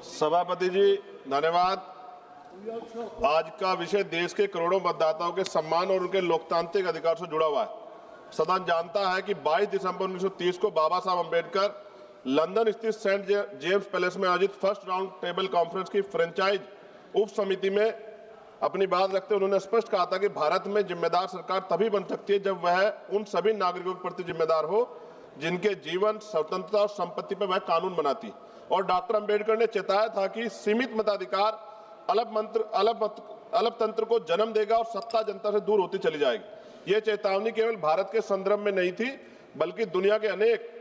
सभापति जी धन्यवाद। आज का विषय देश के करोड़ों मतदाताओं के सम्मान और उनके लोकतांत्रिक अधिकार से जुड़ा हुआ है। सदन जानता है कि 22 दिसंबर 1930 को बाबा साहब अम्बेडकर लंदन स्थित सेंट जेम्स पैलेस में आयोजित फर्स्ट राउंड टेबल कॉन्फ्रेंस की फ्रेंचाइज उप समिति में अपनी बात रखते हुए उन्होंने स्पष्ट कहा था कि भारत में जिम्मेदार सरकार तभी बन सकती है जब वह उन सभी नागरिकों के प्रति जिम्मेदार हो जिनके जीवन, स्वतंत्रता और संपत्ति पर वह कानून बनाती। और डॉक्टर अंबेडकर ने चेताया था कि सीमित मताधिकार अलग तंत्र को जन्म देगा और सत्ता जनता से दूर होती चली जाएगी। ये चेतावनी केवल भारत के संदर्भ में नहीं थी, बल्कि दुनिया के अनेक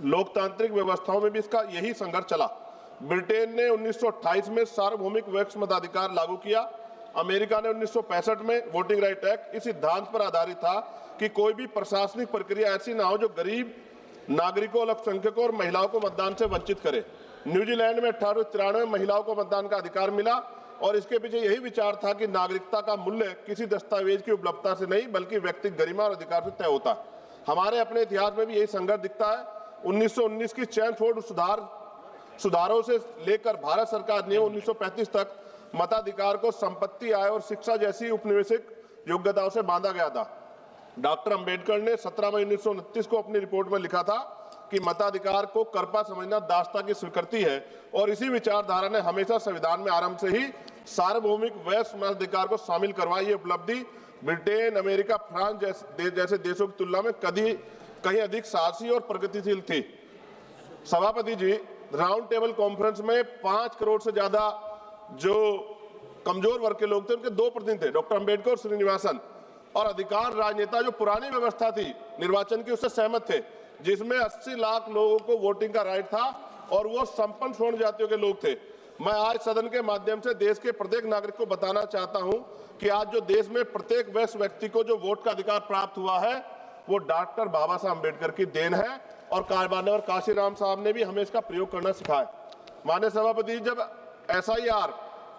लोकतांत्रिक व्यवस्थाओं में भी इसका यही संघर्ष चला। ब्रिटेन ने 1928 में सार्वभौमिक वयस्क मताधिकार लागू किया। अमेरिका ने 1965 में वोटिंग राइट एक्ट इस सिद्धांत पर आधारित था कि कोई भी प्रशासनिक प्रक्रिया ऐसी ना हो जो गरीब नागरिकों, अल्पसंख्यकों और महिलाओं को मतदान से वंचित करे। न्यूजीलैंड में 1893 में महिलाओं को मतदान का अधिकार मिला और इसके पीछे यही विचार था कि नागरिकता का मूल्य किसी दस्तावेज की उपलब्धता से नहीं बल्कि व्यक्तिगत गरिमा और अधिकार से तय होता है। हमारे अपने इतिहास में भी यही संघर्ष दिखता है। 1919 की चैनफोर्ड सुधारों से लेकर भारत सरकार ने 1935 तक मताधिकार को संपत्ति, आय और शिक्षा जैसी उपनिवेशिक योग्यताओं से बांधा गया था। डॉक्टर अंबेडकर ने 17 मई 1929 को अपनी रिपोर्ट में लिखा था कि मताधिकार को कर्पा समझना दासता की स्वीकृति है और इसी विचारधारा ने हमेशा संविधान में आरंभ से ही सार्वभौमिक वयस्क मताधिकार को शामिल करवाई। ये उपलब्धि ब्रिटेन, अमेरिका, फ्रांस जैसे देशों की तुलना में कहीं अधिक साहसी और प्रगतिशील थी। सभापति जी, राउंड टेबल कॉन्फ्रेंस में 5 करोड़ से ज्यादा जो कमजोर वर्ग के लोग थे उनके 2 प्रतिनिधि थे, डॉक्टर अंबेडकर और श्रीनिवासन, और अधिकांश राजनेता जो पुरानी व्यवस्था थी निर्वाचन की उससे सहमत थे, जिसमें 80 लाख लोगों को वोटिंग का राइट था और वो संपन्न स्वर्ण जातियों के लोग थे। मैं आज सदन के माध्यम से देश के प्रत्येक नागरिक को बताना चाहता हूं कि आज जो देश में प्रत्येक वयस्क व्यक्ति को जो वोट का अधिकार प्राप्त हुआ है वो डॉक्टर बाबा साहब अम्बेडकर की देन है और माननीय काशीराम साहब ने भी हमें इसका प्रयोग करना सिखाया। माननीय सभापति, जब SIR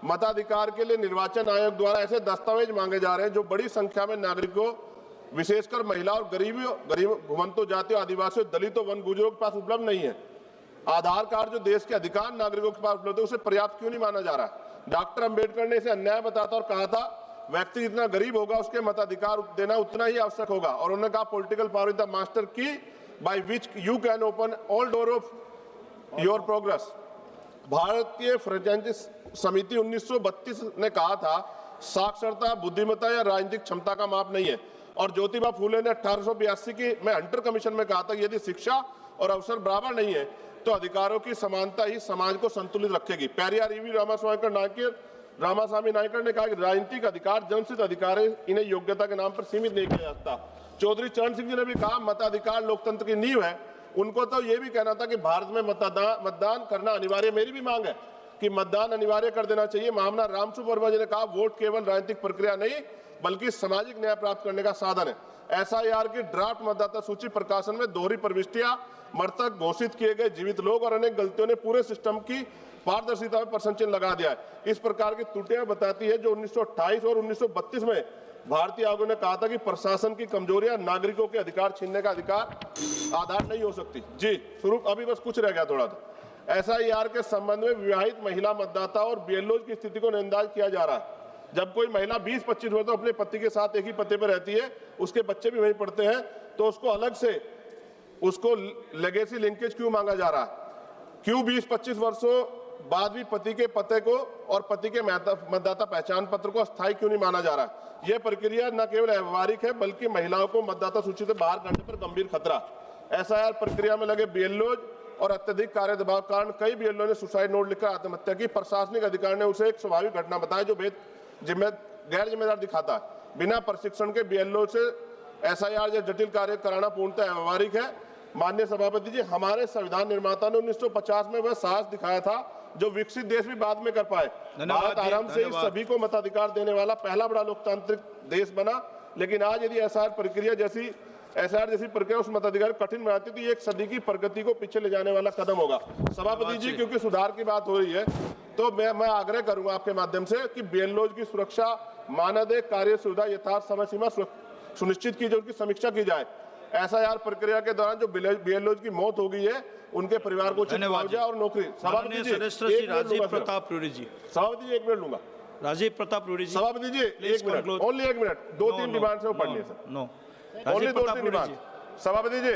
मताधिकार के लिए निर्वाचन आयोग द्वारा ऐसे दस्तावेज मांगे जा रहे हैं जो बड़ी संख्या में नागरिकों, विशेषकर महिला और गरीब घुमंतु जातियों, आदिवासियों, दलितों, वन गुजरों के पास उपलब्ध नहीं है। आधार कार्ड जो देश के अधिकांश नागरिकों के पास उपलब्ध है उसे पर्याप्त क्यों नहीं माना जा रहा है? डॉक्टर अंबेडकर ने इसे अन्याय बताता और कहा था व्यक्ति जितना गरीब होगा उसके मताधिकार देना उतना ही आवश्यक होगा और उन्होंने कहा political power is the master key by which you can open all door of your progress. भारतीय फ्रेंचाइजी समिति 1932 ने कहा था साक्षरता, बुद्धिमत्ता या राजनीतिक क्षमता का माप नहीं है और ज्योतिबा फूले ने 1882 की में हंटर कमीशन में कहा था यदि शिक्षा और अवसर बराबर नहीं है तो अधिकारों की समानता ही समाज को संतुलित रखेगी। पेरियार ईवी रामास्वामी नायकर ने कहा कि राजनीतिक अधिकार जन्मसिद्ध अधिकार है, इन्हें योग्यता के नाम पर सीमित नहीं किया जा सकता। चौधरी चरण सिंह जी ने भी कहा मताधिकार लोकतंत्र की नींव है। उनको तो ये भी कहना था कि भारत में मतदान करना अनिवार्य। मेरी भी मांग है कि मतदान अनिवार्य कर देना चाहिए। महामना रामसुब्रमण्यम वर्मा जी ने कहा वोट केवल राजनीतिक प्रक्रिया नहीं बल्कि सामाजिक न्याय प्राप्त करने का साधन है। SIR की ड्राफ्ट मतदाता सूची प्रकाशन में दोहरी प्रविष्टियां, मृतक घोषित किए गए जीवित लोग और अनेक गलतियों ने पूरे सिस्टम की पारदर्शिता में प्रश्न चिन्ह लगा दिया है। इस प्रकार की त्रुटियां बताती है जो 1928 और 1932 में भारतीय आयोग ने कहा था कि प्रशासन की कमजोरियां नागरिकों के अधिकार छीनने का आधार नहीं हो सकती। जी स्वरूप अभी बस कुछ रह गया थोड़ा सा। SIR के संबंध में विवाहित महिला मतदाता और BLO की स्थिति को नजरअंदाज किया जा रहा है। जब कोई महिला 20-25 वर्ष अपने पति के साथ एक ही पते पर रहती है, उसके बच्चे भी वहीं पढ़ते हैं, तो उसको अलग से उसको लेगेसी लिंकेज क्यों मांगा जा रहा है? क्यों 20-25 वर्षों बाद भी पति के पते को और पति के मतदाता पहचान पत्र को अस्थायी क्यों नहीं माना जा रहा है? यह प्रक्रिया न केवल व्यवहारिक है बल्कि महिलाओं को मतदाता सूची से बाहर करने पर गंभीर खतरा। SIR प्रक्रिया में लगे BLO और अत्यधिक कार्य दबाव के कारण कई BLO ने सुसाइड नोट लिखकर आत्महत्या की। प्रशासनिक अधिकारी ने उसे एक स्वाभाविक घटना बताया जो गैर जिम्मेदार दिखाता है। बिना प्रशिक्षण के BLO से SIR या जटिल कार्य कराना पूर्णतः व्यवहारिक है। माननीय सभापति जी, हमारे संविधान निर्माता ने 1950 में वह साहस दिखाया था जो विकसित देश भी बाद में कर पाए। भारत आराम से सभी को मताधिकार देने वाला पहला बड़ा लोकतांत्रिक देश बना, लेकिन आज यदि SIR जैसी प्रक्रिया उस मताधिकार कठिन बनाती तो ये एक सदी की प्रगति को पीछे ले जाने वाला कदम होगा। सभापति जी, क्योंकि सुधार की बात हो रही है तो मैं आग्रह करूंगा आपके माध्यम से कि BLO की सुरक्षा, मानदेय, कार्य सुविधा, यथार्थ समय सीमा सुनिश्चित की जाए, उनकी समीक्षा की जाए। एसआईआर प्रक्रिया के दौरान जो बीएलओ की मौत हो गई है उनके परिवार को उचित मुआवजा और नौकरी। माननीय सदस्य श्री राजीव प्रताप रूडी जी। सभापति जी 1 मिनट लूंगा। राजीव प्रताप रूडी जी। सभापति ji 1 minute, only 1 minute, 2-3 demand से वो पढ़ लिए sir. No, only Rajiv Pratap 2-3 Rudy demand. Ji. सभापति जी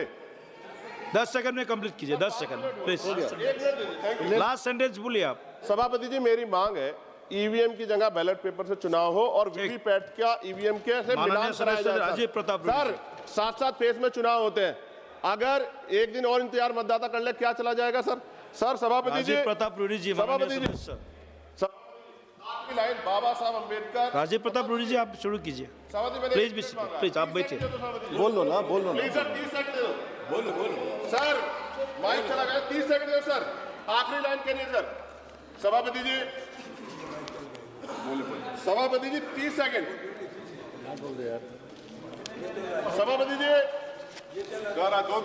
10 सेकंड में कंप्लीट कीजिए, 10 सेकंड प्लीज। लास्ट सेंटेंस बोलिए आप। सभापति जी मेरी मांग है ईवीएम की जगह बैलेट पेपर से चुनाव हो और वीवीपैट का ईवीएम के से मिलान कराया जाए। राजीव प्रताप सर साथ-साथ फेज में चुनाव होते हैं, अगर एक दिन और इंतजार मतदाता कर ले क्या चला जाएगा सर? सर सभापति जी, राजीव प्रताप रूडी जी, सभापति जी लाइन बाबा साहब अम्बेडकर। राजीव प्रताप रूडी जी आप शुरू कीजिए प्लीज, प्लीज आप बैठिए। बोल लो ना, बोल लो ना। प्लीज सर 30 सेकंड दे दो। बोलो सर, माइक चला गया, 30 सेकंड दो सर, आखिरी लाइन कहिए सर। सभापति जी, सभापति जी 30 सेकंड। सभापति जी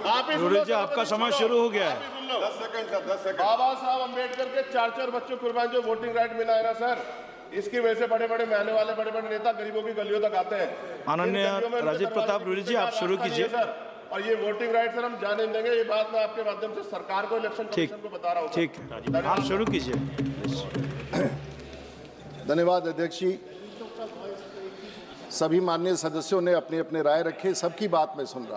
आप ही रूडी जी आपका समय शुरू हो गया है। 10 सेकंड सर, 10 सेकंड। बाबा साहब अम्बेडकर के 4-4 बच्चों कुर्बान जो वोटिंग राइट मिला है ना सर, इसकी वजह से बड़े-बड़े महले वाले बड़े-बड़े नेता गरीबों की गलियों तक आते हैं। माननीय राजीव प्रताप रूडी जी आप शुरू कीजिए सर। और ये वोटिंग राइट सर हम जाने देंगे, ये बात मैं आपके माध्यम से सरकार को, इलेक्शन कमीशन को बता रहा हूँ। ठीक है, आप शुरू कीजिए। धन्यवाद अध्यक्ष जी। सभी माननीय सदस्यों ने अपने अपने राय रखे, सबकी बात मैं सुन रहा हूं।